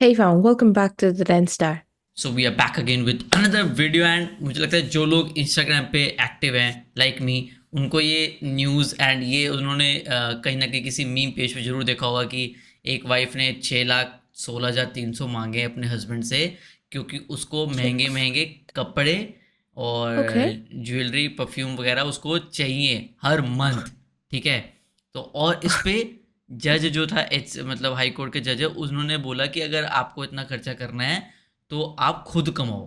Hey fam, welcome back to the 10 Star. So we are back again with another video and मुझे लगता है जो लोग Instagram पे एक्टिव हैं लाइक मी उनको ये न्यूज़ एंड ये उन्होंने कहीं ना कहीं किसी मीम पेज पे ज़रूर देखा होगा कि एक वाइफ ने 6,16,300 मांगे अपने हस्बैंड से क्योंकि उसको महंगे महंगे कपड़े और Okay. ज्वेलरी परफ्यूम वगैरह उसको चाहिए हर मंथ। ठीक है। तो और इस पे जज जो था मतलब हाई कोर्ट के जज है उन्होंने बोला कि अगर आपको इतना खर्चा करना है तो आप खुद कमाओ।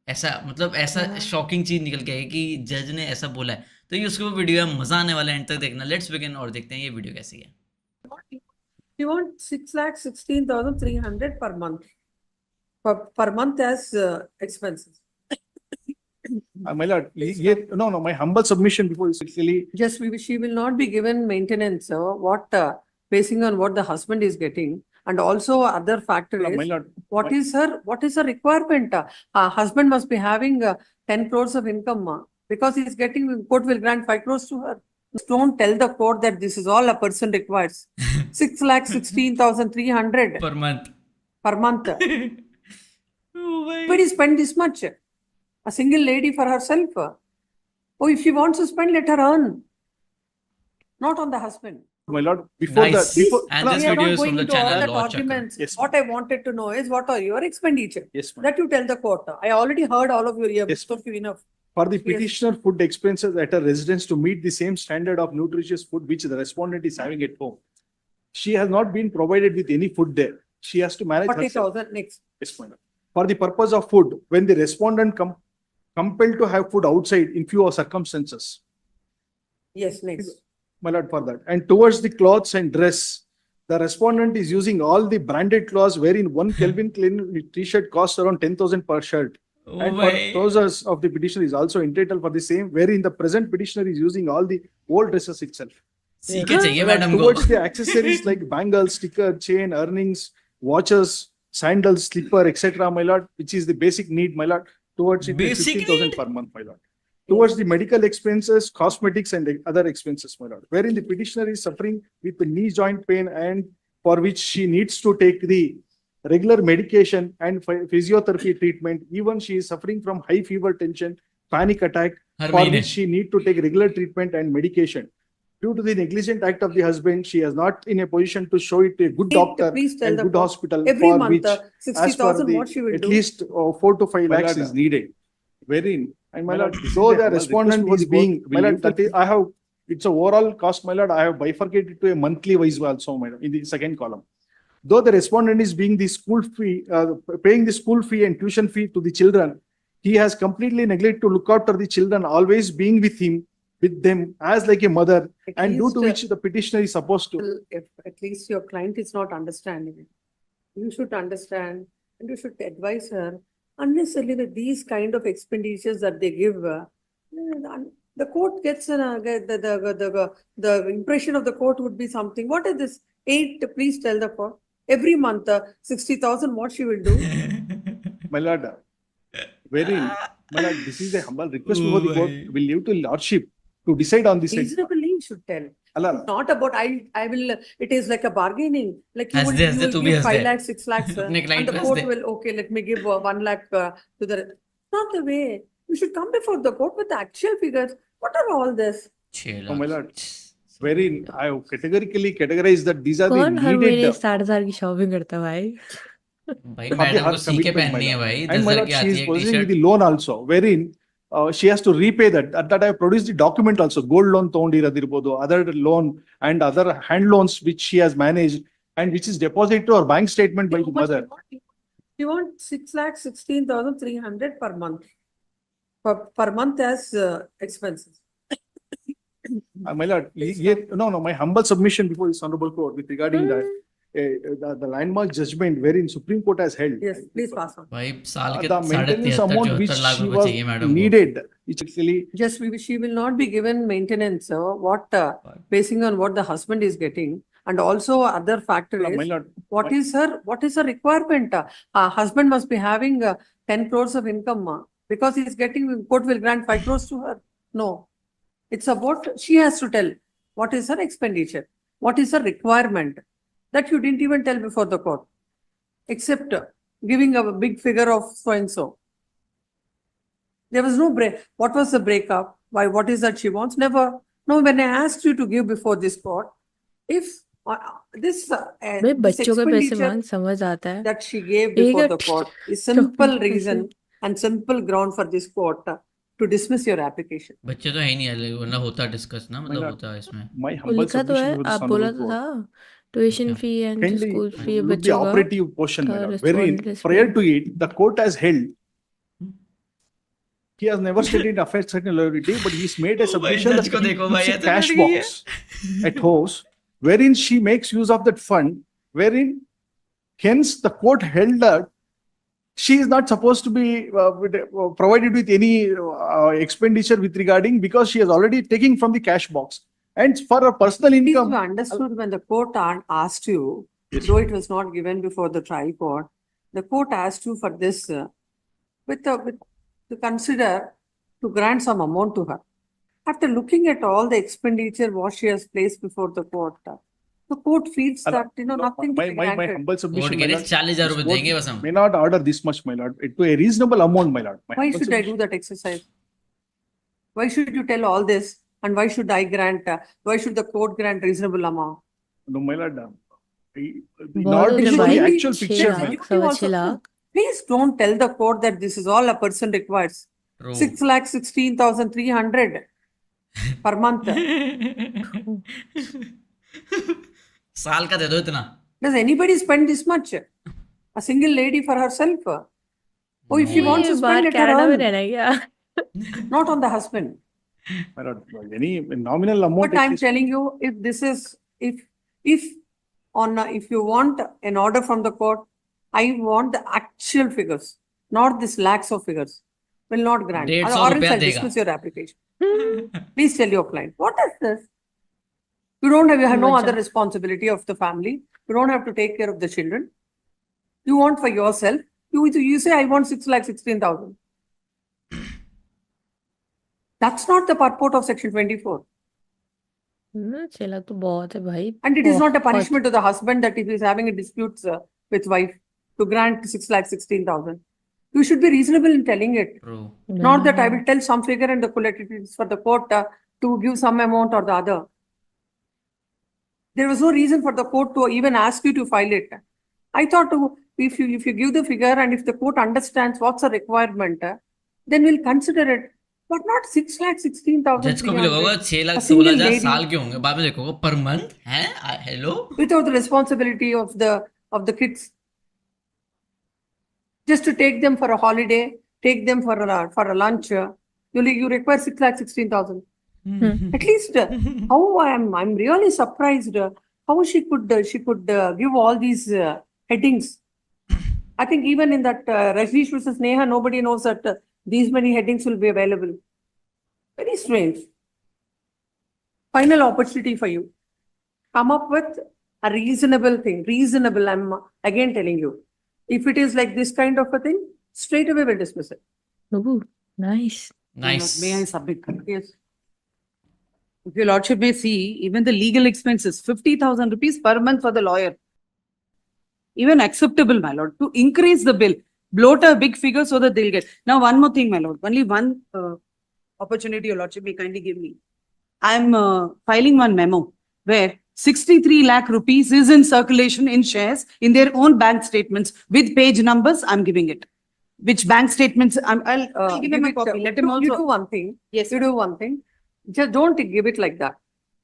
ऐसा मतलब ऐसा Uh, शॉकिंग चीज निकल के आई कि जज ने ऐसा बोला है। तो ये उसके वीडियो है, मजा आने वाला है, एंड तक देखना। लेट्स बिगिन और देखते हैं ये वीडियो कैसी है। You want 6,16,300 per month. Per month as expenses. My lord, no, my humble submission before is actually Just she will not be given maintenance. What basing on what the husband is getting, and also other factor my is lord. what is her requirement? Husband must be having 10 crores of income because he is getting court will grant 5 crores to her. Don't tell the court that this is all a person requires. 6,16,300 per month. per month. ओ भाई। Nobody spend this much. A single lady for herself. Oh, if she wants to spend, let her earn. Not on the husband. My lord, before Nice. that, before And No, this we are video not is going from the into all channel that Law Chakra. arguments. Yes, What I wanted to know is what are your expenditure? yes, ma'am. That you tell the court. I already heard all of your ears. Yes, Took you enough. For the Yes. petitioner food expenses at a residence to meet the same standard of nutritious food which the respondent is having at home, she has not been provided with any food there. She has to manage herself. 40,000 next. Yes, my lord. For the purpose of food, when the respondent compelled to have food outside in few circumstances, Yes, next. my lord, for that. And towards the clothes and dress, the respondent is using all the branded clothes wherein one Calvin Klein t-shirt costs around 10,000 per shirt. O And for भाई। trousers of the petitioner is also entitled for the same, wherein the present petitioner is using all the old dresses itself. सीखे चाहिए My lord, madam को। towards the accessories like bangles, sticker, chain, earnings, watches, sandals, slipper, etc., my lord, which is the basic need, my lord, towards it is Basic 15,000 need? per month, my lord. Towards the medical expenses, cosmetics, and other expenses, my lord, wherein the petitioner is suffering with the knee joint pain and for which she needs to take the regular medication and physiotherapy treatment. Even she is suffering from high fever, tension, panic attack, her for महीने। which she need to take regular treatment and medication. Due to the negligent act of the husband, she is not in a position to show it to a good doctor Please tell and the good court. hospital Every for month, which, as per 60,000 what the, she will at do. least 4 to 5 My lakhs lord, is needed. Wherein, and my My lord, lord, this is though a the humble respondent request is before the being, court. my Will lord, you that is, I have, it's a overall cost, my lord, I have bifurcated to a monthly wise also, my lord, in the second column. Though the respondent is being the school fee, paying the school fee and tuition fee to the children, he has completely neglected to look after the children, always being with them as like a mother, At and due least, to which the petitioner is supposed to. if at least your client is not understanding it, you should understand and you should advise her unnecessarily with these kind of expenditures that they give. The court gets the impression of the court would be something. What is this? 8, please tell the court. Every month, 60,000, what she will do? My lord, wherein, my lord, this is a humble request Oh before the court. my. Will leave to lordship to decide on this. Reasonably, you should tell. Allah. Not about I will. It is like a bargaining. Like you हंस will, दे, हंस you they, will तू भी give हंस 5 दे। lakhs, 6 lakhs, अपने and client the को हंस court they. will okay. Let me give 1 lakh to the. Not the way. You should come before the court with the actual figures. What are all this? 6 Oh, my lakh. lord. Wherein I have categorically categorized that these are the कौन हर महीने needed 60,000 की shopping करता भाई? भाई for the madam को her सीखे commitment, my पहननी है lord. भाई। And 10,000 my lord, की she आती is है एक T possessing with shirt. the loan also, wherein she has to repay that. At that I have produced the document also, gold loan ತಗೊಂಡಿರೋದಿರ್ಬೋದು, other loan and other hand loans which she has managed and which is deposited to her bank statement by the mother. You want 6,16,300 per month. Per month as expenses. My lord, no, my humble submission before this honorable court with regarding that the landmark judgment wherein Supreme Court has held. Yes, please pass on. भाई साल के The maintenance amount which 73-74 lakh she रुपए was चाहिए madam को। needed, which actually Just she will not be given maintenance. What basing on what the husband is getting, and also other factor my is lord, what is her requirement? Husband must be having 10 crores of income because he is getting court will grant 5 crores to her. No, it's about she has to tell what is her expenditure, what is her requirement that you didn't even tell before the court. except giving a big figure of so and so. There was no break. What was the breakup? Why? What is that she wants? Never. No, when I asked you to give before this court, if this भाई this बच्चों के पैसे expenditure मांग समझ आता है that she gave एक before the एक court is चौबीस simple पैसे reason and simple ground for this court to dismiss your application. बच्चे तो है ही नहीं अलग, वरना होता डिस्कस ना, मतलब Milord, होता है इसमें। my वो humble लिखा तो है submission to आप this बोला honorable तो court. था ट्यूशन अच्छा। Fee and Kindly school fee look the बच्चों का operative portion, my lord, wherein responsibility. prior to it, the court has held. He has never stated affects certain liability, but he's made a भाई submission जज that को he देखो keeps भाई, a ऐसे cash बैठ गई है। box at house, wherein she makes use of that fund, wherein hence the court held that she is not supposed to be provided with any expenditure with regarding, because she is already taking from the cash box and for her personal Please income. you understood when the court asked you, Yes. though it was not given before the trial court, the court asked you for this with to consider to grant some amount to her. After looking at all the expenditure what she has placed before the court feels that nothing to be My granted. humble court submission, कह my रहे lord, 40,000 this रुपए court देंगे बस हम। may not order this much, my lord, to a reasonable amount, my lord. My Why humble should I submission. do that exercise? Why should you tell all this? And why should I grant, why should the court grant reasonable amount? No, my lord, in बहुत order हो to गए show the भाई actual 6 picture, lakh my lord. You सवा also 6 lakh Please don't tell the court that this is all a person requires. True. 6,16,300 per month. साल का दे दो इतना। Does anybody spend this much? A single lady for herself? Oh, if she No. wants ये to बाहर spend, let her Canada में earn. रहना है क्या Not on the husband. My lord, any nominal amount. But at I'm least- telling you, if this is, if if you want an order from the court, I want the actual figures, not this lakhs of figures. Will not grant. 150 Or else रुपया I'll देगा। dismiss your application. Please tell your client, what is this? You have no मजा। other responsibility of the family. You don't have to take care of the children. You want for yourself. You say, I want 6,16,000. That's not the purport of section 24. 6 lakh तो बहुत है भाई And it is not a बहुत। punishment to the husband that if he is having a dispute with wife to grant 6,16,000. You should be reasonable in telling it. True. Not that I will tell some figure and the collect it is for the court to give some amount or the other. There was no reason for the court to even ask you to file it. I thought if you give the figure and if the court understands what's a requirement, then we'll consider it. But not 6,16,000. जज को भी लगेगा 6,16,000 single lady. साल के होंगे, बाद में देखोगे पर मंथ है। Hello, Without the responsibility of the kids. Just to take them for a holiday, take them for a lunch, you require 6,16,000. At least how I'm really surprised how she could give all these headings. I think even in that Rajneesh versus Neha, nobody knows that these many headings will be available. Very strange. Final opportunity for you. Come up with a reasonable thing. Reasonable, I'm again telling you. If it is like this kind of a thing, straight away we'll dismiss it. Ooh, nice. Nice. May I submit? Yes. If your lordship may see, even the legal expenses, 50,000 rupees per month for the lawyer. Even acceptable, my lord, to increase the bill, bloat a big figure so that they'll get. Now, one more thing, my lord, only one opportunity your lordship may kindly give me. I'm filing one memo where 63 lakh rupees is in circulation in shares in their own bank statements with page numbers. I'm giving it. Which bank statements? I'll give him a copy. Let him You do also. one thing. Yes, You do one thing. Just don't give it like that.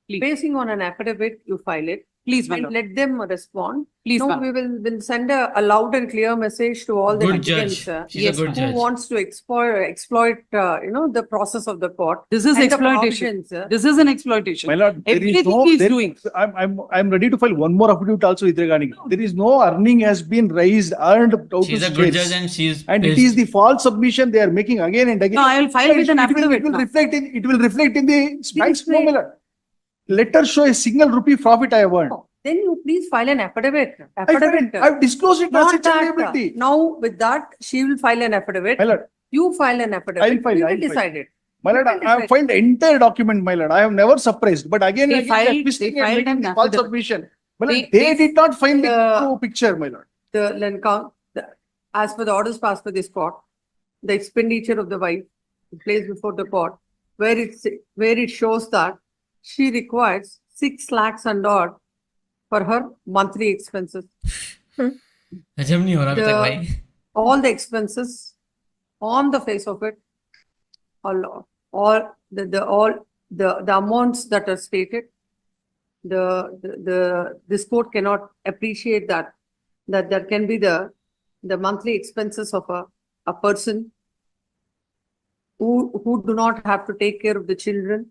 Please. Basing on an affidavit, you file it please, my and lord. let them respond. Please, No, ma'am. we'll send a loud and clear message to all the Good litigants judge. She's yes, a good who judge. wants to exploit the process of the court. This is and the exploitation. provisions, This is an exploitation. My lord, there is Everything no. he's there- doing. I'm ready to file one more affidavit also with regarding. There is no earning has been earned out She's to a good shares. judge and she's And it pissed. is the false submission they are making again and again. No, I will file with an affidavit. It will now. reflect in the bank's Display. formula. Let her show a single rupee profit I have earned. Then you please file an affidavit. I've disclosed it as Not its that. liability. Now with that, she will file an affidavit. My lord, You file an affidavit. I'll file, We will I'll file. decide it. my lord, You can I have decide. filed the entire document, my lord. I have never suppressed, but again, They and again, filed- twisting they and filed making an the false affidavit. submission. My lord, They- they did not find the Uh, true picture, my lord. as per the orders passed by this court, the expenditure of the wife placed before the court, where it shows that she requires 6 lakhs and odd for her monthly expenses. हजम नहीं हो रहा अभी तक भाई. All the expenses on the face of it, all the amounts that are stated, this court cannot appreciate that there can be the monthly expenses of a person who do not have to take care of the children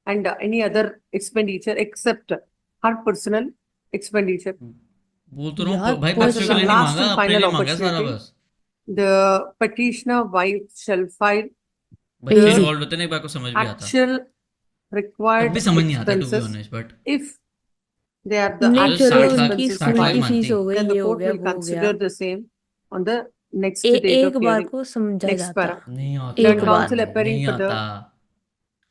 and any other expenditure except her personal expenditure. बोल तो रहा हूँ यार, भाई बहुत बच्चों के लिए नहीं last मांगा, and अपने final लिए मांगा सारा opportunity. बस. The petitioner wife shall file बच्चे Easy. इन्वॉल्व होते हैं ना, एक बार को समझ भी आता. actual तब required भी समझ नहीं आता to be expenses honest, but if they are the नहीं actual चलो, actual साठ लाख- उनकी expenses साठ स्कूल लाख की filed, मानती. फीस हो गई, then the ये हो court गया, will वो हो consider गया. the same on the next एक date एक of बार hearing. को समझा Next जाता. para. नहीं एक आता Then बार. counsel appearing नहीं for the आता.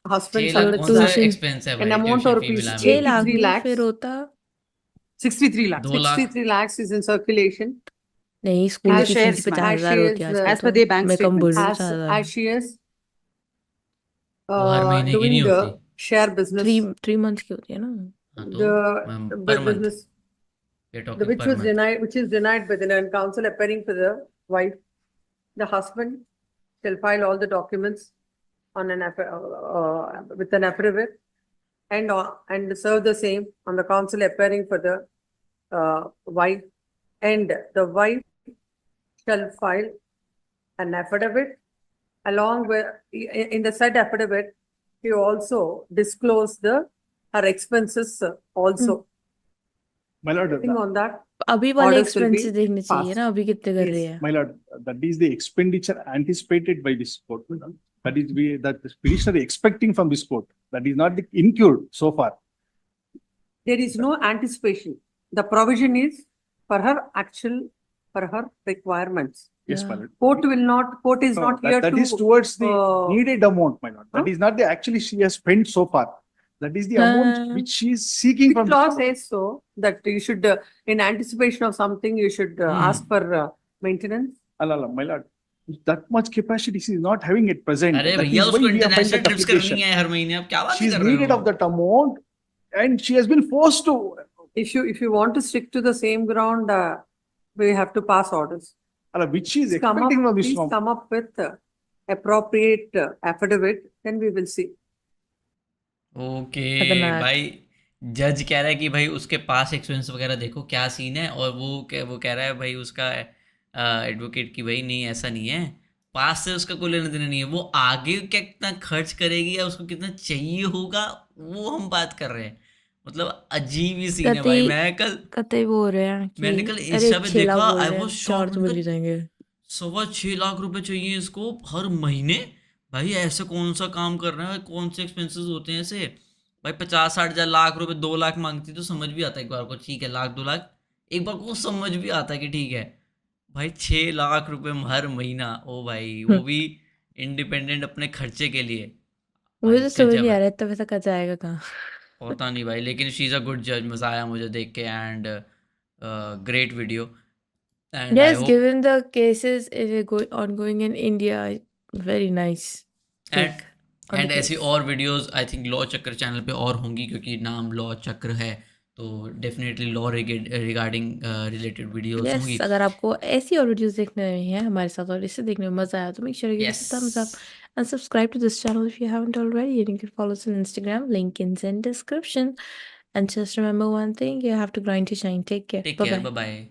husband 6 लाख submits कौन सा that tuition- एक्सपेंस है an भाई amount tuition of fee rupees मिला 6 में. लाख 63 भी lakhs. फिर होता 63 lakhs. 2 lakh 63 lakhs is in circulation. नहीं. स्कूल As की shares, फीस ma'am. 50,000 होती है As आजकल as per तो. their bank मैं कम बोल statements. रही हूँ, As she is वो हर महीने की doing नहीं the होती. share business, 3 months की होती है ना. हाँ तो the पर मंथ business ये टॉकिंग which पर was month. denied, which is denied by the counsel appearing for the wife, the husband shall file all the documents on with an affidavit and serve the same on the counsel appearing for the wife, and the wife shall file an affidavit along with, in the said affidavit, he also disclose her expenses also. My lord, Anything on that? अभी वाले Orders will be expenses देखने चाहिए passed. ना, अभी कितने कर Yes. रही है. my lord, that is the expenditure anticipated by this court. That is that the petitioner is expecting from this court. That is not the incurred so far. There is no anticipation. The provision is for her requirements. Yes, my Yeah. lord. Court is No, not that- here that to. is towards the needed amount, my lord. That Huh? is not the actually she has spent so far. That is the Uh, amount which she is seeking Which from. law says so, that you should, in anticipation of something, you should ask for maintenance? Allah, my lord. That much capacity she is not having at present. अरे That भैया is why उसको we have filed international that trips करनी application. है हर महीने. अब क्या बात She is कर रहे needed हो? of that amount and she has been forced to. If you want to stick to the same ground, we have to pass orders. Allah, which she is Please come up, expecting from this. please come up with appropriate affidavit, then we will see. Okay खतरनाक. भाई जज कह रहा है कि भाई उसके पास expense वगैरह देखो क्या सीन है, और वो कह रहा है भाई उसका एडवोकेट की भाई नहीं ऐसा नहीं है, पास से उसका कोई लेना देना नहीं है, वो आगे क्या कितना खर्च करेगी या उसको कितना चाहिए होगा वो हम बात कर रहे हैं. मतलब अजीब ही सीन है भाई. कतई- मैं कल कतई बोल रहे हैं कि मैंने कल अरे इंस्टा पे 6 लाख देखा, बोल आई रहे वाज हैं, शॉक्ड. 4 तो मिल ही जाएंगे. 6.25 लाख रुपए चाहिए इसको हर महीने. भाई ऐसे कौन सा काम कर रहा है, कौन से एक्सपेंसेस होते हैं ऐसे भाई. 50-60 लाख रुपए 2 लाख मांगती तो समझ भी आता है एक बार को, ठीक है 1 लाख 2 लाख एक बार को समझ भी आता है कि ठीक है. भाई 6 लाख रुपए हर महीना, ओ भाई वो भी इंडिपेंडेंट अपने खर्चे के लिए. मुझे भाई तो समझ गजब नहीं आ है. रहा इतना पैसा कहाँ जाएगा कहाँ. पता नहीं भाई, लेकिन शी इज़ अ गुड जज. मज़ा आया मुझे देख के, and great video. And I Yes, hope given the cases ongoing in India, very nice. And Take on the ऐसी case. और वीडियोस आई थिंक लॉ चक्र चैनल पे और होंगी, क्योंकि नाम लॉ चक्र है तो definitely law regarding related videos Yes, होंगी. अगर आपको ऐसी और वीडियोस देखने हैं हमारे साथ और इससे देखने में मजा आया तो make sure you give us a thumbs up and subscribe to this channel if you haven't already. And you can follow us on Instagram. Link is in description. And just remember one thing, you have to grind to shine. Take care. Take Bye care, bye. Bye bye.